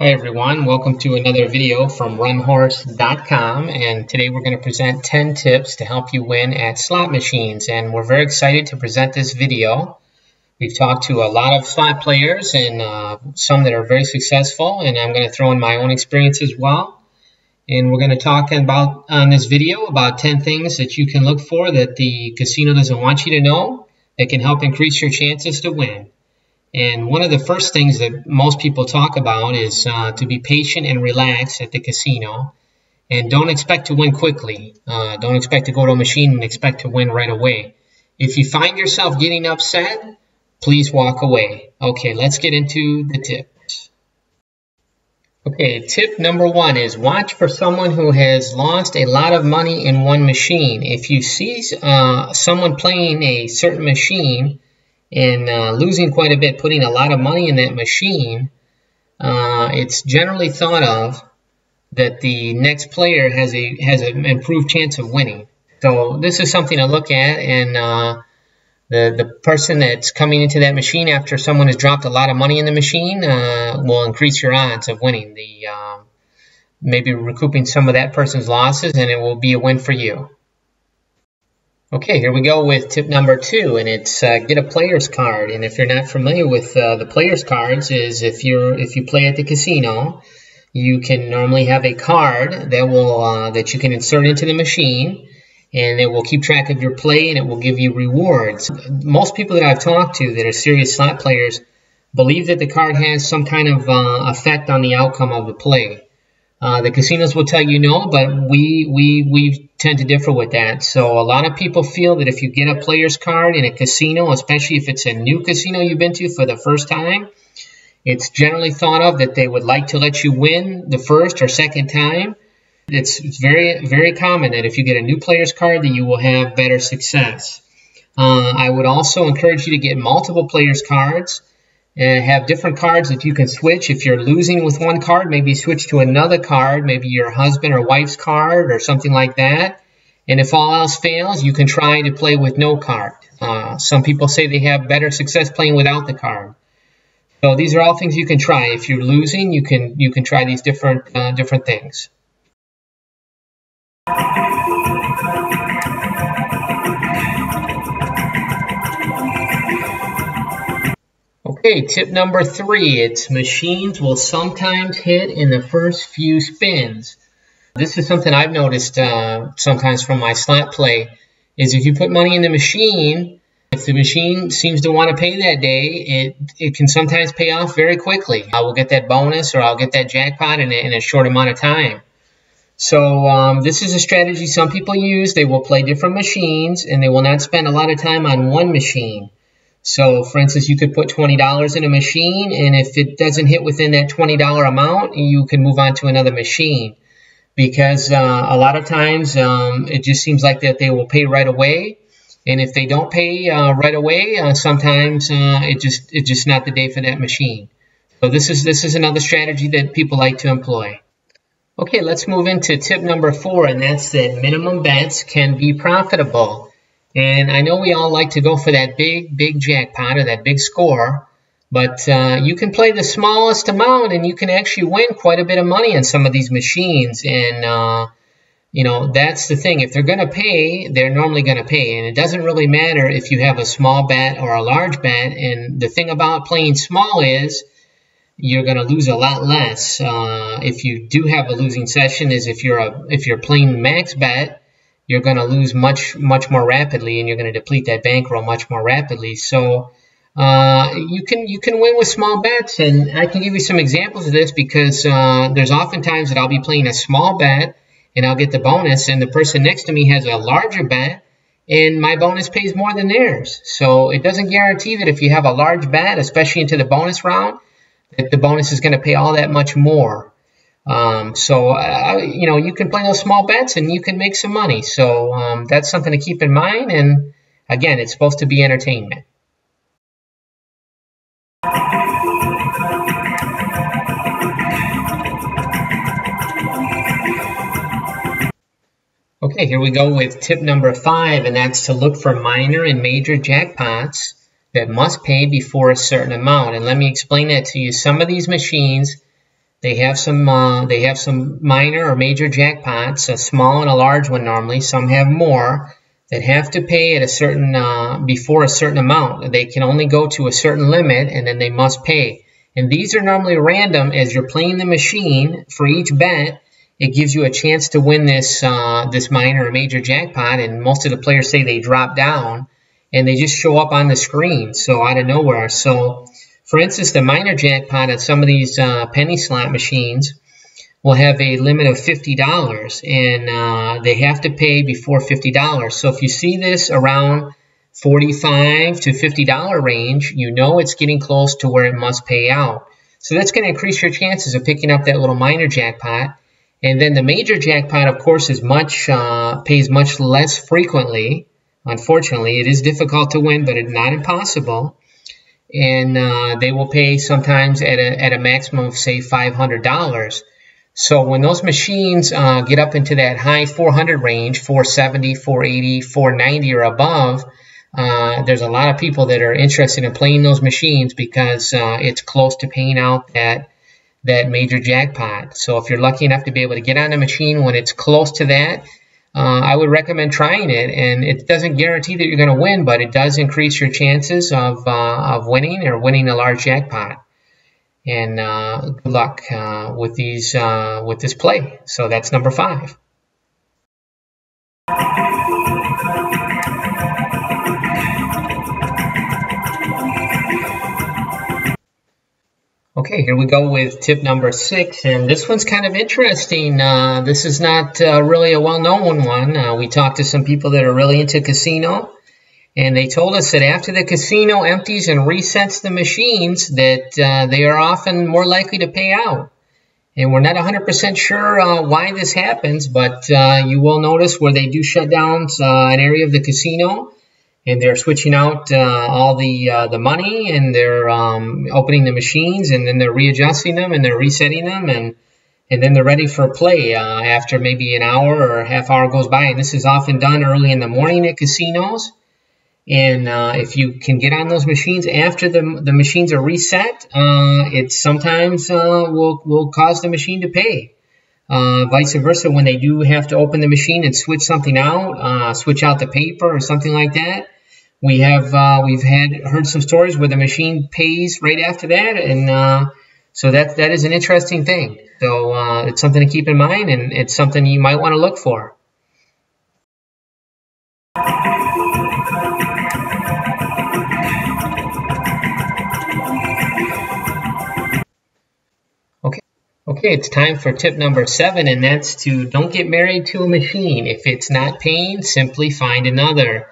Hi everyone, welcome to another video from runhorse.com, and today we're going to present 10 tips to help you win at slot machines, and we're very excited to present this video. We've talked to a lot of slot players and some that are very successful, and I'm going to throw in my own experience as well. And we're going to talk about on this video about 10 things that you can look for that the casino doesn't want you to know that can help increase your chances to win. And one of the first things that most people talk about is to be patient and relax at the casino, and don't expect to win quickly. Don't expect to go to a machine and expect to win right away. If you find yourself getting upset, please walk away. Okay, let's get into the tips. Okay, tip number 1 is watch for someone who has lost a lot of money in one machine. If you see someone playing a certain machine and losing quite a bit, putting a lot of money in that machine, it's generally thought of that the next player has an improved chance of winning. So this is something to look at, and the person that's coming into that machine after someone has dropped a lot of money in the machine will increase your odds of winning, maybe recouping some of that person's losses, and it will be a win for you. Okay, here we go with tip number 2, and it's get a player's card. And if you're not familiar with the player's cards, is if you play at the casino, you can normally have a card that you can insert into the machine, and it will keep track of your play and it will give you rewards. Most people that I've talked to that are serious slot players believe that the card has some kind of effect on the outcome of the play. The casinos will tell you no, but we tend to differ with that. So a lot of people feel that if you get a player's card in a casino, especially if it's a new casino you've been to for the first time, it's generally thought of that they would like to let you win the first or second time. It's very, very common that if you get a new player's card that you will have better success. I would also encourage you to get multiple player's cards and have different cards that you can switch. If you're losing with one card, maybe switch to another card, maybe your husband or wife's card or something like that. And if all else fails, you can try to play with no card. Some people say they have better success playing without the card. So these are all things you can try. If you're losing, you can try these different things. Okay, tip number 3, it's machines will sometimes hit in the first few spins. This is something I've noticed sometimes from my slot play, is if you put money in the machine, if the machine seems to want to pay that day, it can sometimes pay off very quickly. I will get that bonus or I'll get that jackpot in a short amount of time. So this is a strategy some people use. They will play different machines and they will not spend a lot of time on one machine. So, for instance, you could put $20 in a machine, and if it doesn't hit within that $20 amount, you can move on to another machine. Because a lot of times it just seems like that they will pay right away, and if they don't pay right away, sometimes it's just not the day for that machine. So this is another strategy that people like to employ. Okay, let's move into tip number 4, and that's that minimum bets can be profitable. And I know we all like to go for that big jackpot or that big score, but you can play the smallest amount and you can actually win quite a bit of money on some of these machines. And, you know, that's the thing. If they're going to pay, they're normally going to pay. And it doesn't really matter if you have a small bet or a large bet. And the thing about playing small is you're going to lose a lot less. If you do have a losing session, is if you're playing max bet, you're going to lose much more rapidly, and you're going to deplete that bankroll much more rapidly. So you can win with small bets, and I can give you some examples of this because there's oftentimes that I'll be playing a small bet and I'll get the bonus, and the person next to me has a larger bet and my bonus pays more than theirs. So it doesn't guarantee that if you have a large bet, especially into the bonus round, that the bonus is going to pay all that much more. You know, you can play those small bets and you can make some money. So that's something to keep in mind. And again, it's supposed to be entertainment. Okay, here we go with tip number 5, and that's to look for minor and major jackpots that must pay before a certain amount. And let me explain that to you. Some of these machines They have some minor or major jackpots, a small and a large one normally. Some have more that have to pay at a certain before a certain amount. They can only go to a certain limit, and then they must pay. And these are normally random. As you're playing the machine, for each bet, it gives you a chance to win this this minor or major jackpot. And most of the players say they drop down, and they just show up on the screen, so out of nowhere. So, for instance, the minor jackpot at some of these penny slot machines will have a limit of $50, and they have to pay before $50. So if you see this around $45 to $50 range, you know it's getting close to where it must pay out. So that's going to increase your chances of picking up that little minor jackpot. And then the major jackpot, of course, is pays much less frequently. Unfortunately, it is difficult to win, but it's not impossible. And they will pay sometimes at a maximum of, say, $500. So when those machines get up into that high 400 range, 470, 480, 490 or above, there's a lot of people that are interested in playing those machines because it's close to paying out that major jackpot. So if you're lucky enough to be able to get on the machine when it's close to that, I would recommend trying it. And it doesn't guarantee that you're going to win, but it does increase your chances of winning or winning a large jackpot. And good luck with this play. So that's number 5. Okay, here we go with tip number 6, and this one's kind of interesting. This is not really a well-known one. We talked to some people that are really into casino, and they told us that after the casino empties and resets the machines, that they are often more likely to pay out. And we're not 100% sure why this happens, but you will notice where they do shut down an area of the casino, and they're switching out all the money, and they're opening the machines, and then they're readjusting them, and they're resetting them, and then they're ready for play after maybe an hour or a half hour goes by. And this is often done early in the morning at casinos. And if you can get on those machines after the machines are reset, it sometimes will cause the machine to pay. Vice versa, when they do have to open the machine and switch something out, switch out the paper or something like that, we've heard some stories where the machine pays right after that, and so that is an interesting thing. So it's something to keep in mind, and it's something you might want to look for. Okay, it's time for tip number 7, and that's to don't get married to a machine. If it's not paying, simply find another.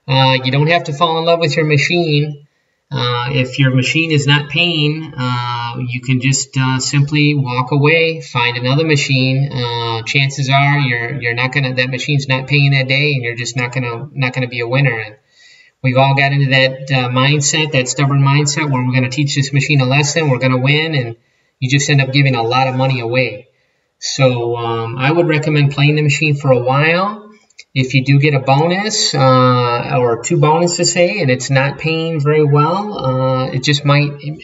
You don't have to fall in love with your machine. If your machine is not paying, you can just simply walk away, find another machine. Chances are that machine's not paying that day, and you're just not gonna be a winner. And we've all got into that mindset, that stubborn mindset, where we're going to teach this machine a lesson, we're going to win, and you just end up giving a lot of money away. So I would recommend playing the machine for a while. If you do get a bonus or 2 bonuses, say, and it's not paying very well, it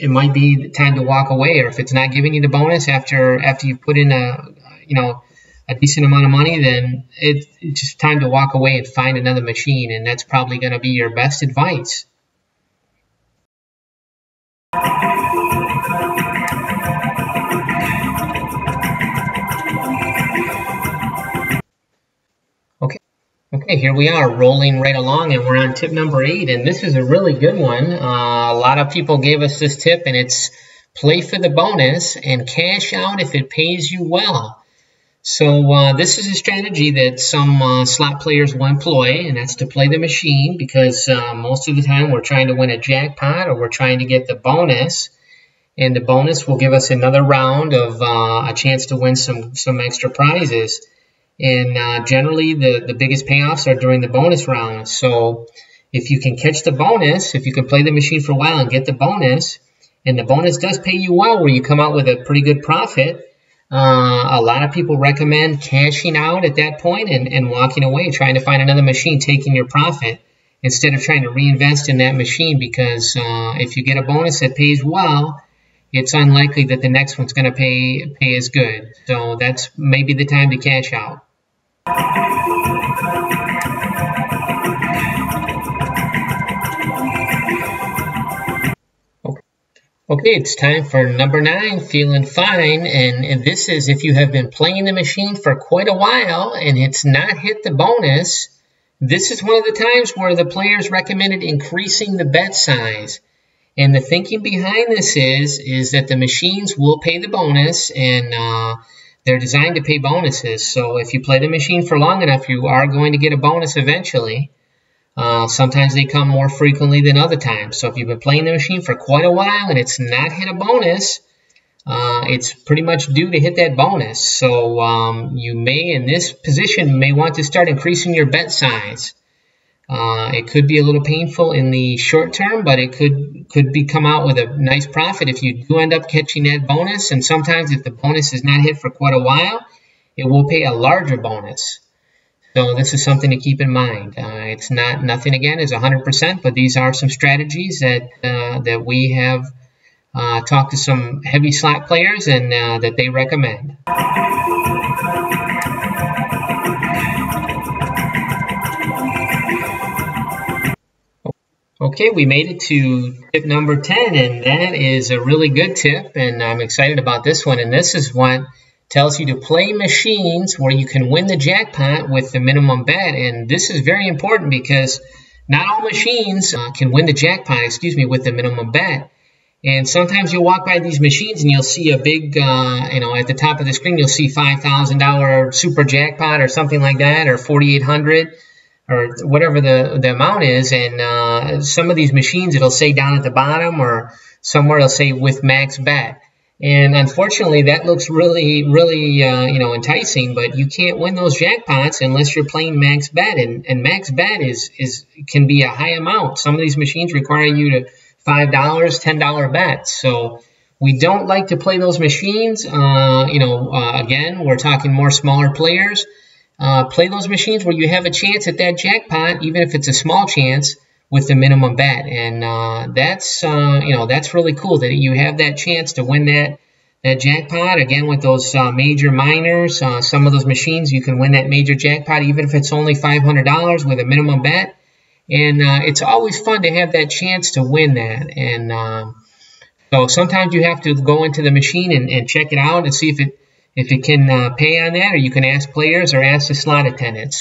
might be time to walk away. Or if it's not giving you the bonus after you put in a decent amount of money, then it's just time to walk away and find another machine, and that's probably going to be your best advice. Okay, here we are rolling right along, and we're on tip number 8, and this is a really good one. A lot of people gave us this tip, and it's play for the bonus and cash out if it pays you well. So this is a strategy that some slot players will employ, and that's to play the machine, because most of the time we're trying to win a jackpot or we're trying to get the bonus, and the bonus will give us another round of a chance to win some extra prizes. And generally, the biggest payoffs are during the bonus round. So if you can catch the bonus, if you can play the machine for a while and get the bonus, and the bonus does pay you well where you come out with a pretty good profit, a lot of people recommend cashing out at that point and walking away, trying to find another machine, taking your profit, instead of trying to reinvest in that machine, because if you get a bonus that pays well, it's unlikely that the next one's going to pay as good. So that's maybe the time to cash out. Okay, it's time for number 9, feeling fine, and this is if you have been playing the machine for quite a while and it's not hit the bonus. This is one of the times where the players recommended increasing the bet size. And the thinking behind this is that the machines will pay the bonus, and they're designed to pay bonuses. So if you play the machine for long enough, you are going to get a bonus eventually. Sometimes they come more frequently than other times. So if you've been playing the machine for quite a while and it's not hit a bonus, it's pretty much due to hit that bonus. So you may, in this position, may want to start increasing your bet size. It could be a little painful in the short term, but it could come out with a nice profit if you do end up catching that bonus. And sometimes if the bonus is not hit for quite a while, it will pay a larger bonus. So this is something to keep in mind. It's nothing again is 100%, but these are some strategies that we have talked to some heavy slot players and that they recommend. Okay, we made it to tip number 10, and that is a really good tip, and I'm excited about this one. And this is what tells you to play machines where you can win the jackpot with the minimum bet. And this is very important because not all machines can win the jackpot, with the minimum bet. And sometimes you'll walk by these machines and you'll see a big, at the top of the screen, you'll see $5,000 super jackpot or something like that, or $4,800 or whatever the amount is. And some of these machines, it'll say down at the bottom or somewhere it'll say with max bet. And unfortunately, that looks really, enticing, but you can't win those jackpots unless you're playing max bet. And max bet can be a high amount. Some of these machines require you to $5, $10 bets. So we don't like to play those machines. Again, we're talking more smaller players. Play those machines where you have a chance at that jackpot, even if it's a small chance, with the minimum bet. And that's really cool that you have that chance to win that jackpot. Again, with those major minors, some of those machines you can win that major jackpot even if it's only $500 with a minimum bet. And it's always fun to have that chance to win that. And so sometimes you have to go into the machine and check it out and see if it can pay on that, or you can ask players or ask the slot attendants.